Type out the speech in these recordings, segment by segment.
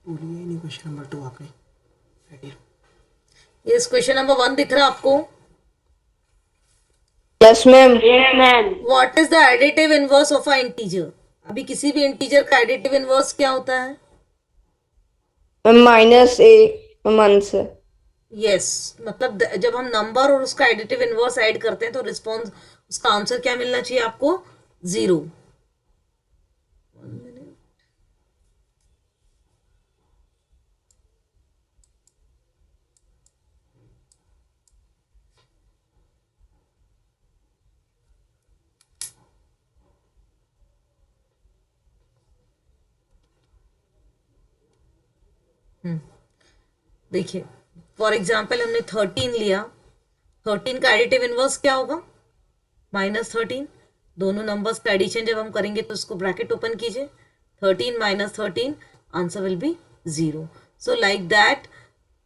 बोलिए नहीं question number 2 आपने बैठिए। यस, क्वेश्चन नंबर 1 दिख रहा है आपको? Yes ma'am. What is the additive inverse of a integer? अभी किसी भी इंटीजर का एडिटिव इनवर्स क्या होता है? Minus A answer. यस, मतलब जब हम नंबर और उसका एडिटिव इनवर्स ऐड करते हैं तो रिस्पॉन्स, उसका आंसर क्या मिलना चाहिए आपको? 0। देखिए, फॉर एग्जाम्पल हमने 13 लिया। 13 का एडिटिव इनवर्स क्या होगा? -13। दोनों नंबर्स का एडिशन जब हम करेंगे तो उसको ब्रैकेट ओपन कीजिए। 13 - 13, answer will B 0। So like that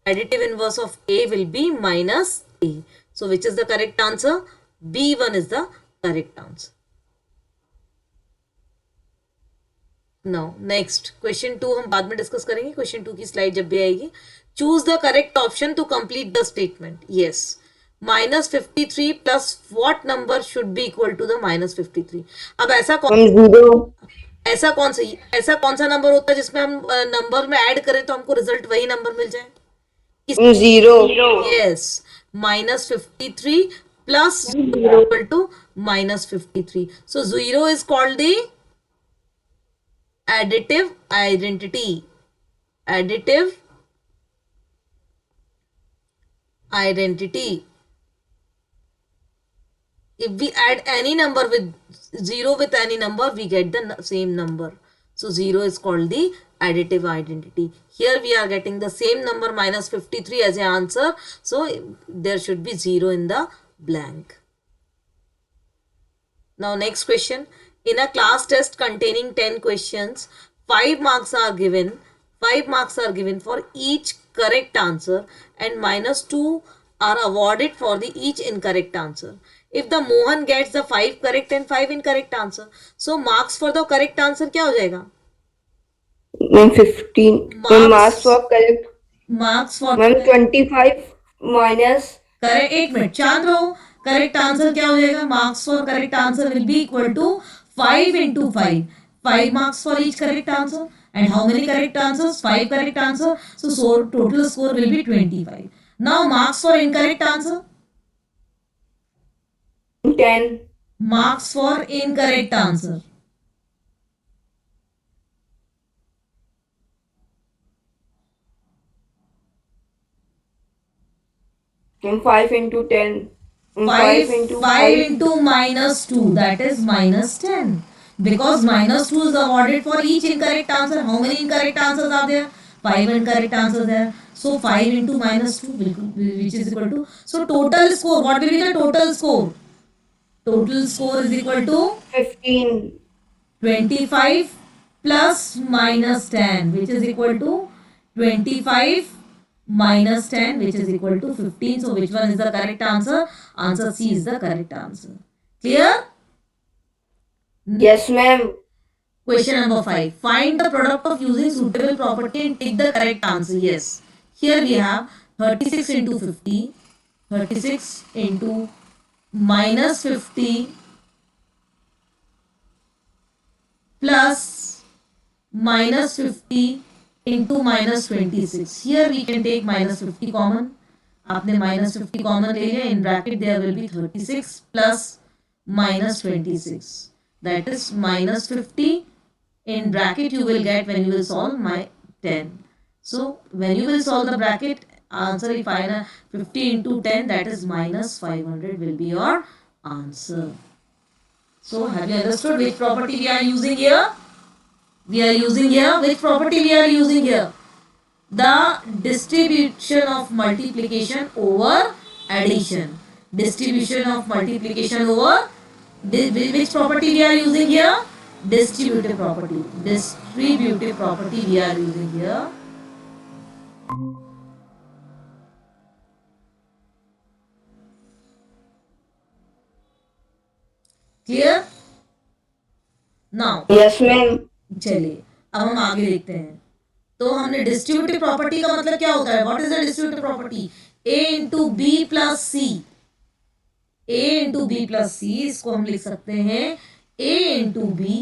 additive inverse of a will be minus a. So which is the correct answer? B1 is the correct answer. Now next question 2 हम बाद में discuss करेंगे। Question 2 की slide जब भी आएगी। Choose the correct option to complete the statement. Yes, -53 plus what number should be equal to the -53? अब ऐसा कौन सा नंबर होता है जिसमें हम नंबर में ऐड करें तो हमको रिजल्ट वही नंबर मिल जाए? Zero. Yes, -53 plus equal to -53. So 0 is called the additive identity. Additive identity. If we add any number with 0 with any number, we get the same number. So 0 is called the additive identity. Here we are getting the same number -53 as an answer. So there should be 0 in the blank. Now next question. In a class test containing 10 questions, 5 marks are given. 5 marks are given for each correct answer and -2 are awarded for the each incorrect answer. If the Mohan gets the 5 correct and 5 incorrect answer, so marks for the correct answer क्या हो जाएगा? 15। Marks for correct. Marks for ma'am 25 minus. Correct, एक minute शांत रहो। Correct answer क्या हो जाएगा? Marks for correct answer will be equal to 5 into 5. 5 marks for each correct answer. And how many correct answers? 5 correct answer. So total score will be 25. Now marks for incorrect answer. 10। Marks for incorrect answer. And 5 into 10. 5 into -2, that is -10. Because -2 is awarded for each incorrect answer. How many incorrect answers are there? 5 incorrect answers there. So 5 into -2 which is equal to, so total score, what will be the total score? Total score is equal to 15. 25 plus -10, which is equal to 25 -10, which is equal to 15. So which one is the correct answer? Answer C is the correct answer. Clear? Yes ma'am. Question number 5. Find the product of using suitable property and take the correct answer. Yes. Here we have 36 into 50. 36 into -50 plus -50 into -26. Here we can take -50 common. आपने -50 common ले लिया. In bracket there will be 36 plus -26. That is -50. In bracket you will get when you will solve my 10. So when you will solve the bracket, answer if I 50 into 10, that is -500 will be your answer. So have you understood which property we are using here? We are using here, which property we are using here? The distribution of multiplication over addition. Distribution of multiplication over, which property we are using here? Distributive property. Distributive property we are using here. Clear? Now Yes ma'am. चलिए अब हम आगे देखते हैं। तो हमने distributive property का मतलब क्या होता है, what is the distributive property, a into B plus C, a into B plus C, इसको हम लिख सकते हैं a into B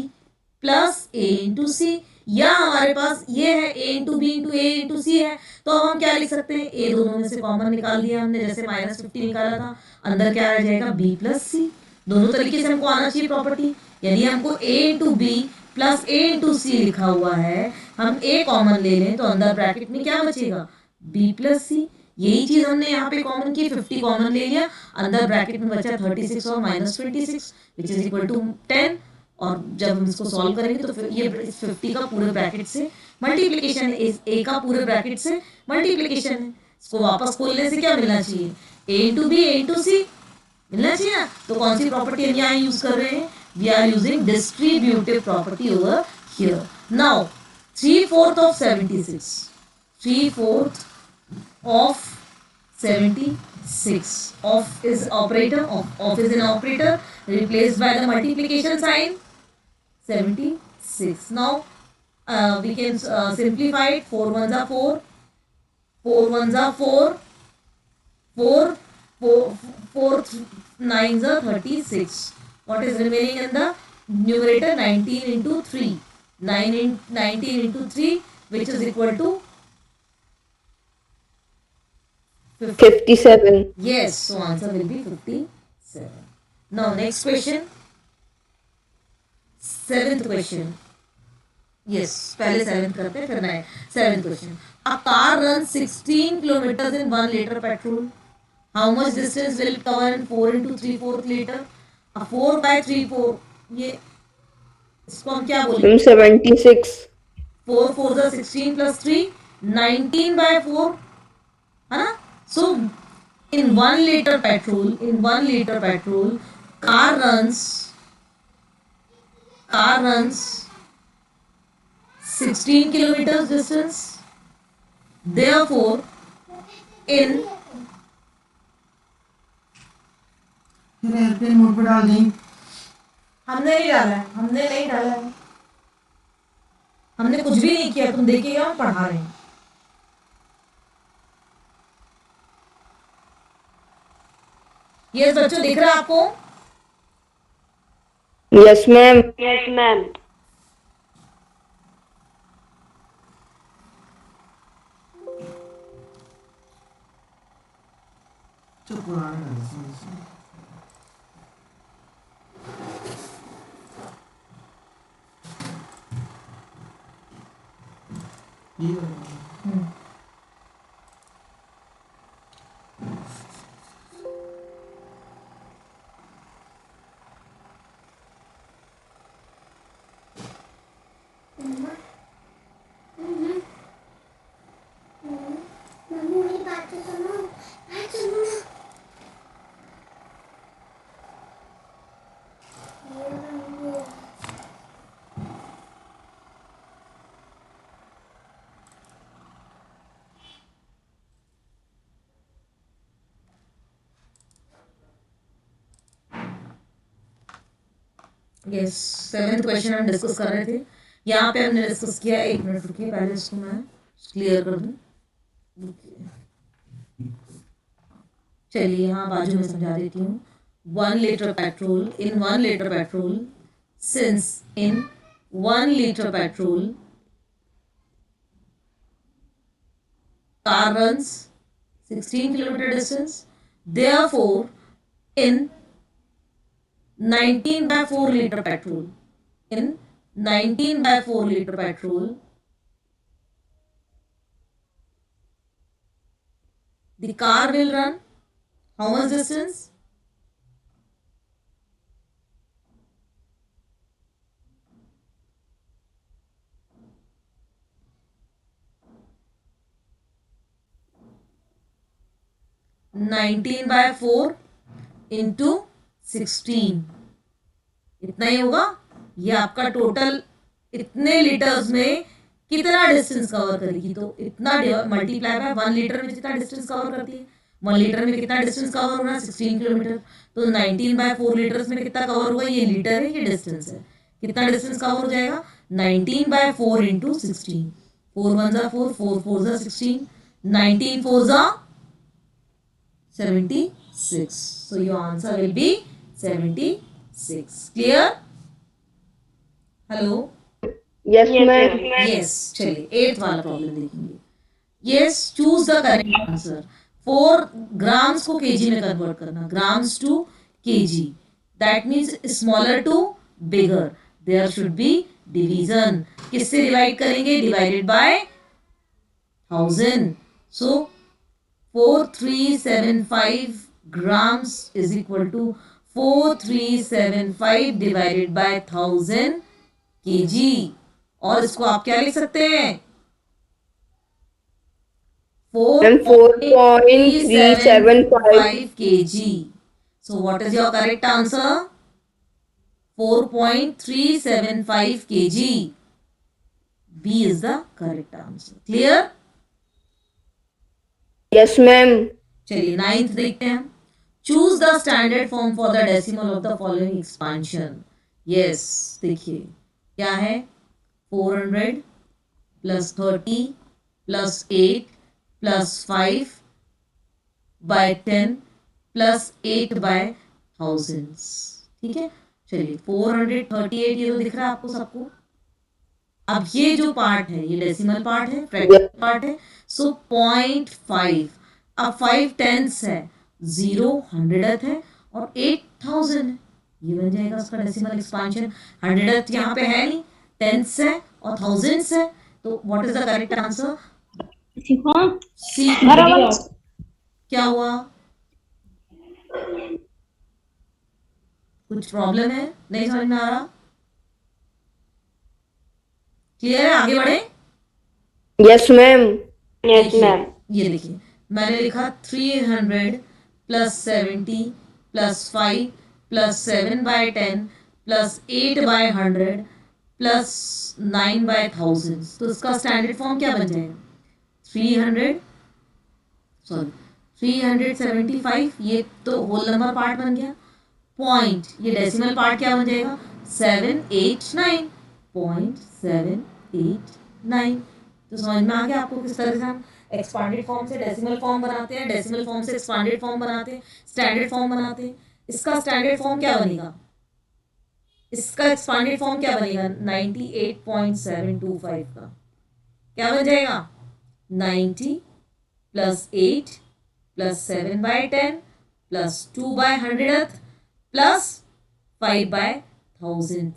plus a into C, या हमारे पास ये है a into B into a into C है, तो हम क्या लिख सकते हैं, a दोनों में से कॉमन निकाल दिया हमने, जैसे -50 निकाला था, अंदर क्या रह जाएगा b प्लस सी। दोनों तरीके से हमको आना चाहिए प्रॉपर्टी, यानी हमको a into B plus a into C लिखा हुआ है, हम a कॉमन ले लें तो अंदर ब्रैकेट में क्या बचेगा, b प्लस सी। यही चीज हमने यहाँ पे कॉमन की, 50 कॉमन ले लिया, अंदर ब्रैकेट में बचा 36 और -26 विच इज इक्वल टू 10, और जब हम इसको सॉल्व करेंगे तो फिर ये 50 का पूरे ब्रैकेट से मल्टीप्लिकेशन है, a का पूरे ब्रैकेट से मल्टीप्लिकेशन है, इसको वापस खोलने से क्या मिलना चाहिए, a into B a into C मिलना चाहिए ना। तो कौन सी प्रॉपर्टी हम यहाँ यूज कर रहे हैं, we are using distributive property over here. Now 3/4 of 76, 3/4 of 76, of is operator, of is an operator replaced by the multiplication sign 76. Now we can simplify it, 4 ones are 4, 4 ones are 4, 4 4 nines are 36. What is remaining in the numerator, 19 into 3, 19 into 3 which is equal to 57. Yes, so answer will be 57. Now next question, seventh question. Yes, पहले seventh करते हैं फिर नए। Seventh question. A car runs 16 kilometers in 1 liter petrol. How much distance will it cover in 4 into 3/4 liter? A 4 by 3/4, ये इसको हम क्या बोलेंगे, 76. 4 4 is 16 plus 3, 19 by 4, है ना। So in 1 liter petrol, car runs 16 kilometers distance, therefore in, airplane mode पर डाल दें। हमने नहीं डाला है, हमने कुछ भी नहीं किया, तुम देखिएगा हम पढ़ा रहे हैं। ये बच्चों दिख रहा है आपको, Yes, ma'am. Yes, ma'am. जो पुराने गाने हैं, ये वाला। यस, सेवेंथ क्वेश्चन हम डिस्कस कर रहे थे, यहाँ पे हमने डिस्कस किया, 1 मिनट रुकिए पहले इसको मैं क्लियर कर दूं। चलिए यहाँ बाजू में समझा देती हूँ। 1 liter petrol, in 1 liter petrol, since in 1 liter petrol car runs 16 kilometer distance, therefore in 19 by 4 liter petrol, in 19 by 4 liter petrol, the car will run how much distance? Nineteen by 4 into 16, इतना ही होगा। ये आपका total इतने litres में कितना distance cover करेगी, तो इतना मल्टीप्लाई बाय 1 लीटर में जितना डिस्टेंस कवर करती है, 1 लीटर में कितना डिस्टेंस कवर हो रहा है, 16 किलोमीटर, तो 19 बाय 4 लीटर्स में कितना कवर हुआ, ये लीटर है, ये डिस्टेंस है, कितना डिस्टेंस कवर हो जाएगा, 19 बाय 4 इंटू 16, 4 1 जा 4, 4 4 जा 16, 19 4 जा 76. So your answer will be 76. Clear? Hello? Yes, ma'am. Yes. चलिए 8th वाला प्रॉब्लम देखेंगे. Yes, choose the correct answer. 4 grams को kg में कन्वर्ट करना. Grams to kg. That means smaller to bigger. There should be division. किससे divide करेंगे? Divided by 1000. So 4375 grams is equal to 4375 divided by 1000 kg. और इसको आप क्या लिख सकते हैं? And 4.375. kg. So what is your correct answer? 4.375 kg. B is the correct answer. Clear? Yes, ma'am. चलिए 9th देखते हैं. Choose the standard form for the decimal of the following expansion. Yes, देखिए क्या है? 400 plus 30 plus 8 plus 5 by 10 plus 8 by thousands. ठीक है, चलिए 438 ये तो दिख रहा है आपको सबको. अब ये जो पार्ट है ये डेसिमल पार्ट है, फ्रैक्शनल पार्ट है. सो 0.5. अब 5 टेंथ्स है, 0 हंड्रेडथ है और 8000 है. ये बन जाएगा उसका डेसिमल एक्सपांशन. हंड्रेडथ यहाँ पे है नहीं, टेंथ्स है और थाउजेंड्स है. तो what is the correct answer? C. क्या हुआ? कुछ प्रॉब्लम है? नहीं समझ में आ रहा? क्लियर है? आगे बढ़े. Yes, ma'am. Yes, ma'am. ये देखिए मैंने लिखा 300 plus 70 plus 5 plus 7 by 10 plus 8 by 100 plus 9 by 1000. तो इसका स्टैंडर्ड फॉर्म क्या बन जाएगा? 375. ये तो होल नंबर पार्ट बन गया. पॉइंट, ये डेसिमल पार्ट क्या बन जाएगा? 789.789. तो समझ में आ गया आपको किस तरह से हम एक्सपांडेड फॉर्म से डेसिमल फॉर्म बनाते हैं, डेसिमल फॉर्म से एक्सपांडेड फॉर्म बनाते हैं, स्टैंडर्ड फॉर्म बनाते हैं. इसका स्टैंडर्ड फॉर्म क्या बनेगा? इसका एक्सपांडेड फॉर्म क्या बनेगा? 98.725 का क्या बन जाएगा? 90 plus 8 plus 7 by 10 plus 2 by 100 plus 5 by 1000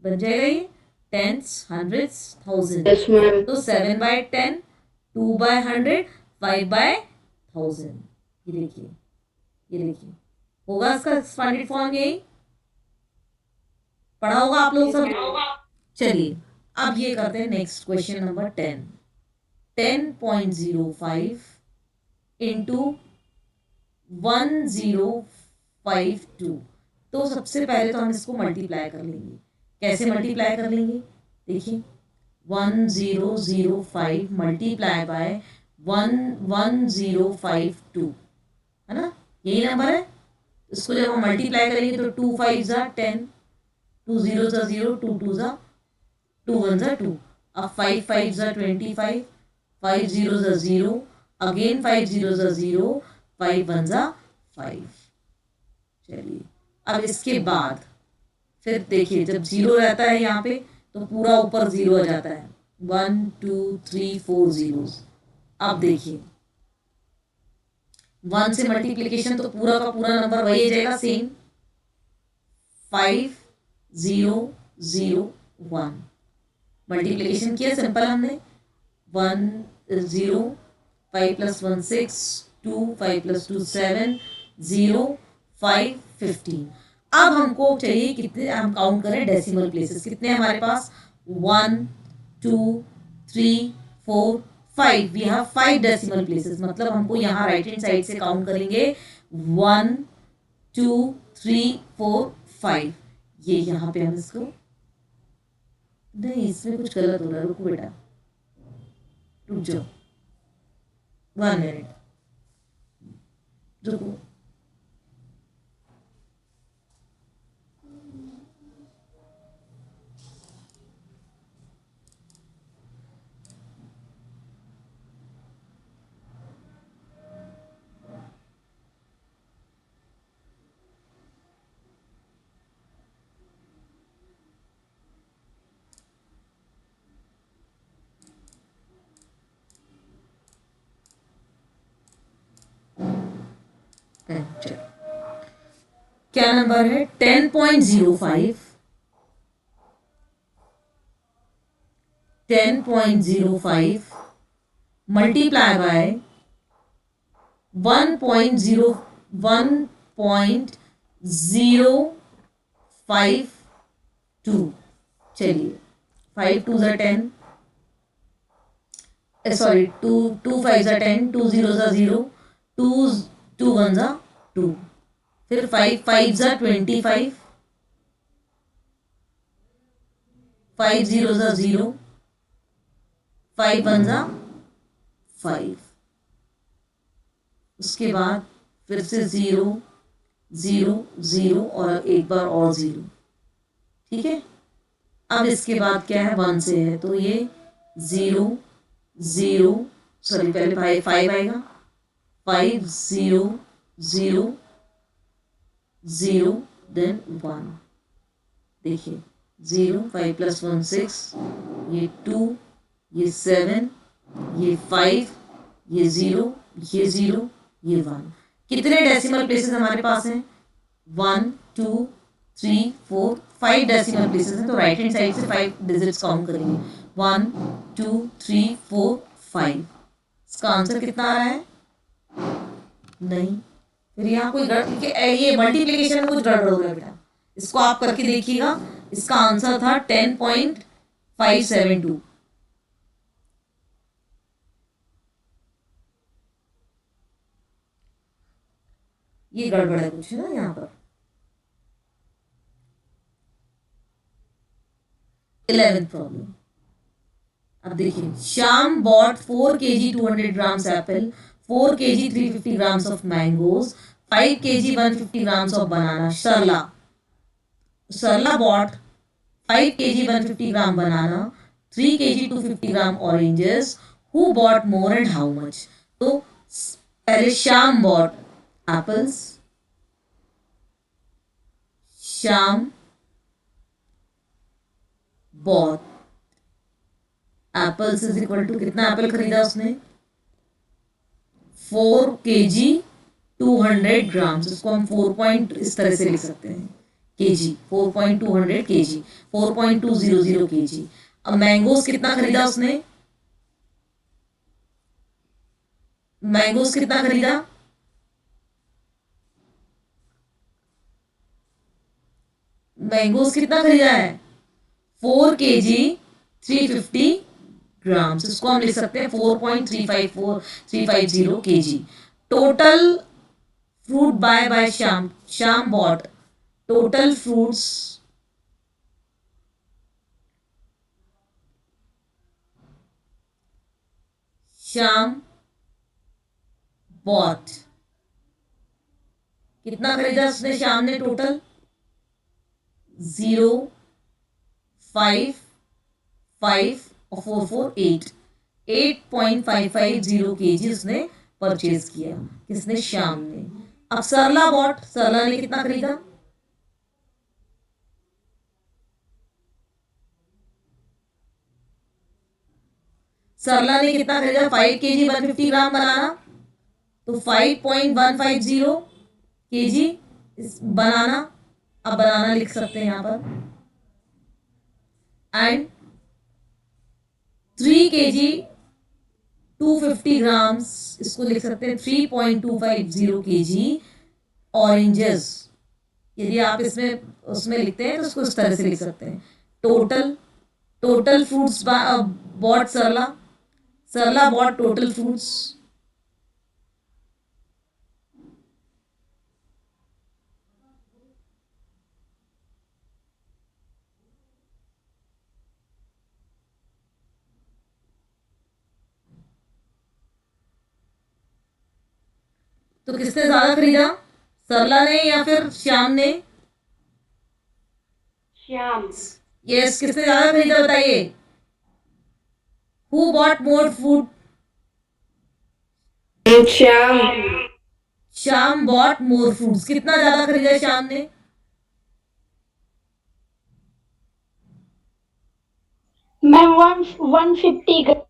बन जाएगा. ये टेंथ्स, हंड्रेड्स, थाउजेंड. Yes, ma'am. तो 7 बाय 10, 2 बाय 100, 5 बाय 1000. ये देखिए, ये देखिए होगा इसका एक्सपांडेड फॉर्म. यही पढ़ा होगा आप लोग सब. चलिए अब ये करते हैं नेक्स्ट क्वेश्चन नंबर 10. 10.05 इंटू 1052. तो सबसे पहले तो हम इसको मल्टीप्लाई कर लेंगे. कैसे मल्टीप्लाई कर लेंगे? देखिए 1005 मल्टीप्लाई बाय 1052 है ना, यही नंबर है. इसको जब हम मल्टीप्लाई करेंगे तो 2 5 जा 10, 2 0 जा 0, 2 2 जा 2 1 जा 2. अब 5 5 जा 25, 5 0 जा 0, अगेन 5 0 जा 0, 5 1 जा 5. चलिए अब इसके बाद फिर देखिए जब 0 रहता है यहाँ पे तो पूरा ऊपर 0 आ जाता है. 1 2 3 4 zeros. अब देखिए 1 से मल्टीप्लीकेशन तो पूरा का पूरा नंबर वही आ जाएगा सेम. 5 0 0 1 मल्टीप्लीकेशन किया सिंपल हमने. 1 0 5 प्लस 1 6 2 5 प्लस 2 7 0 5 15. अब हमको चाहिए कितने, हम काउंट करें डेसिमल प्लेसेस कितने हमारे पास. 1 2 3 4 5. We have 5 decimal places. मतलब हमको यहाँ राइट हैंड साइड से काउंट करेंगे 1 2 3 4 5. ये यहाँ पे हम इसको, नहीं इसमें कुछ गलत हो रहा है, रुको बेटा रुक जाओ 1 मिनट रुको. चलो क्या नंबर है 10.05 मल्टीप्लाई बाय 1.52 चलिए 5 2 ज़ा 10 सॉरी 2 2 5 ज़ा 10 2 0 ज़ा 0 2 2 1 ज़ा 2 फिर 5 5 ज़ा 25 5 0 ज़ा 0 5 1 ज़ा 5 उसके बाद फिर से 0 0 0 और एक बार और 0 ठीक है। अब इसके बाद क्या है 1 से है तो ये 0 0 सॉरी पहले 5 आएगा 5 0 0 0 देन 1 देखिए 0 5 प्लस 1 6 ये 2 ये 7 ये 5 ये 0 ये 0 ये 1 कितने डेसिमल प्लेसेस हमारे पास हैं 1 2 3 4 5 डेसिमल प्लेसेस हैं तो राइट हैंड साइड से 5 डिजिट्स काउंट करेंगे 1 2 3 4 5 इसका आंसर कितना आ रहा है नहीं फिर यहाँ कोई ये मल्टीप्लिकेशन में कुछ गड़बड़ हो रहा है बेटा इसको आप करके देखिएगा इसका आंसर था 10.572 ये गड़बड़ है कुछ ना यहाँ पर 11th प्रॉब्लम अब देखिए Shyam bought 4 kg 200 grams apple 4 kg 350 grams of mangoes 5 kg 150 grams of banana Sarla bought 5 kg 150 gram banana 3 kg 250 gram oranges who bought more and how much तो पहले Shyam bought apples Shyam bought apples is equal to कितना Apple खरीदा उसने 4 kg 200 grams इसको हम 4 point इस तरह से लिख सकते हैं kg 4.200 kg 4.200 kg अब मैंगोस कितना खरीदा उसने मैंगोस कितना खरीदा मैंगोस कितना खरीदा है 4 kg 350 ग्राम्स इसको हम लिख सकते हैं 4.354350 kg total fruit by Shyam bought total fruits Shyam bought कितना खरीदा उसने श्याम ने टोटल 0 5 5 और 4 4 8 8.550 kg उसने परचेज किया किसने श्याम ने अब सरला बॉट सरला ने कितना खरीदा सरला ने कितना खरीदा 5 kg 150 ग्राम बनाना तो 5.150 kg बनाना अब बनाना लिख सकते हैं यहां पर एंड 3 kg 250 ग्राम्स इसको लिख सकते हैं 3.250 kg ऑरेंजेस यदि आप इसमें उसमें लिखते हैं तो उसको इस तरह से लिख सकते हैं टोटल फ्रूट्स बॉट सरला बॉट टोटल फ्रूट्स तो किसने ज्यादा खरीदा सरला ने या फिर श्याम ने श्याम यस किसने ज्यादा खरीदा बताइए who bought more food Shyam Shyam bot more fruits कितना ज्यादा खरीदा श्याम ने मैम 150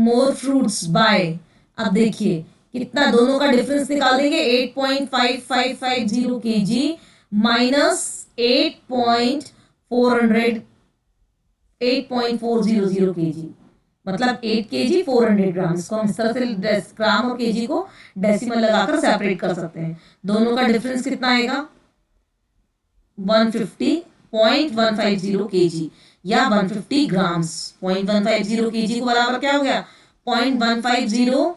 more fruits by, अब देखिए कितना दोनों का डिफरेंस निकाल देंगे, 8.5550 kg माइनस 8.400 kg, मतलब 8 kg 400 ग्राम। इसको हम इस तरह से ग्राम और kg को डेसिमल लगाकर सेपरेट कर सकते हैं। दोनों का डिफरेंस कितना आएगा, 150.150 kg या 150 ग्राम्स। 0.150 kg को बराबर क्या हो गया, 0.150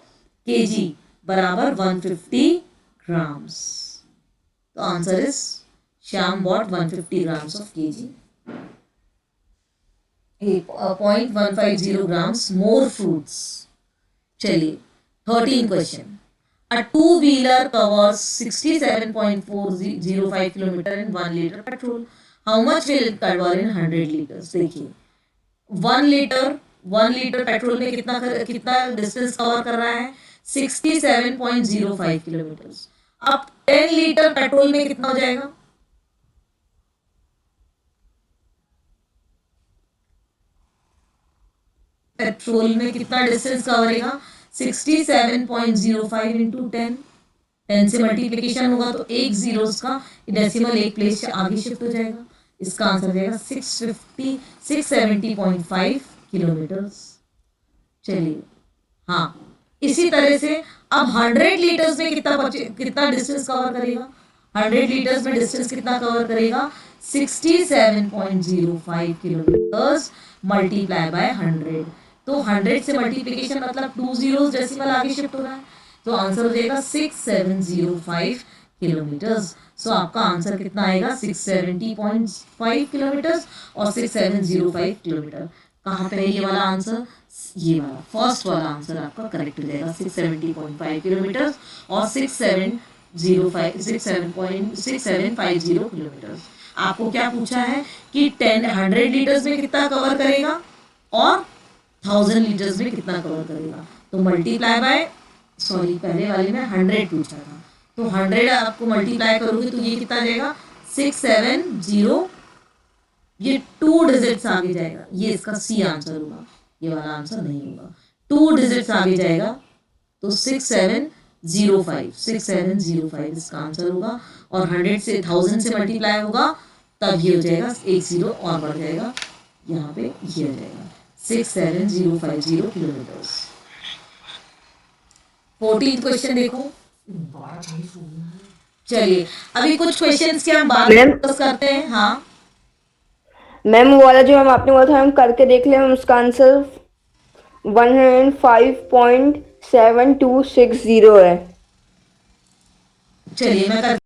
kg बराबर 150 ग्राम्स। तो answer is Shyam bought 150 grams of kg, 0.150 grams more fruits। चलिए 13 question. A two-wheeler covers 67.405 kilometer in 1 liter petrol. How much will it cover in 100 liters? देखिए 1 लीटर पेट्रोल में कितना डिस्टेंस कवर कर रहा है, 67.05 किलोमीटर। अब 10 लीटर पेट्रोल में कितना हो जाएगा, पेट्रोल में कितना डिस्टेंस कवर करेगा, 67.05 इंटू 10, 10 से मल्टीप्लीकेशन होगा तो एक जीरोस का डेसिमल एक प्लेस से आगे शिफ्ट हो जाएगा। इसका आंसर हो जाएगा 670.5 किलोमीटर। चलिए हाँ, इसी तरह से अब 100 लीटर्स में कितना डिस्टेंस कवर करेगा, 100 लीटर्स में डिस्टेंस कितना कवर करेगा, 67.05 किलोमीटर्स मल्टीप्लाई बाय 100। तो 100 से मल्टीप्लीकेशन मतलब 2 जीरोस डेसिमल आगे शिफ्ट हो रहा है, तो आंसर हो जाएगा 6705 किलोमीटर्स। सो आपका आंसर कितना आएगा, 670.5 किलोमीटर्स और 6705 किलोमीटर। कहाँ पे है ये वाला आंसर, ये वाला फर्स्ट वाला आंसर आपका करेक्ट हो जाएगा, 670.5 किलोमीटर और 6750 किलोमीटर। आपको क्या पूछा है कि 100 लीटर्स में कितना कवर करेगा और 1000 लीटर्स में कितना कवर करेगा। तो मल्टीप्लाई बाय, सॉरी पहले वाले में 100 पूछा था, तो 100 आपको मल्टीप्लाई करोगे तो ये कितना जाएगा, 670, ये 2 डिजिट्स आगे जाएगा, ये इसका सी आंसर होगा, ये वाला आंसर नहीं होगा। 2 डिजिट्स आगे जाएगा तो 6705 इसका आंसर होगा, और 100 से 1000 से मल्टीप्लाई होगा तब ये हो जाएगा, एक जीरो और बढ़ जाएगा, यहाँ पे ये हो जाएगा 67050 किलोमीटर। 14th क्वेश्चन देखो। चलिए अभी कुछ क्वेश्चंस के हम बाद में डिस्कस करते हैं। हाँ मैम वो वाला जो हम आपने बोला था हम करके देख लें, हम उसका आंसर 105.7260 है। चलिए मैं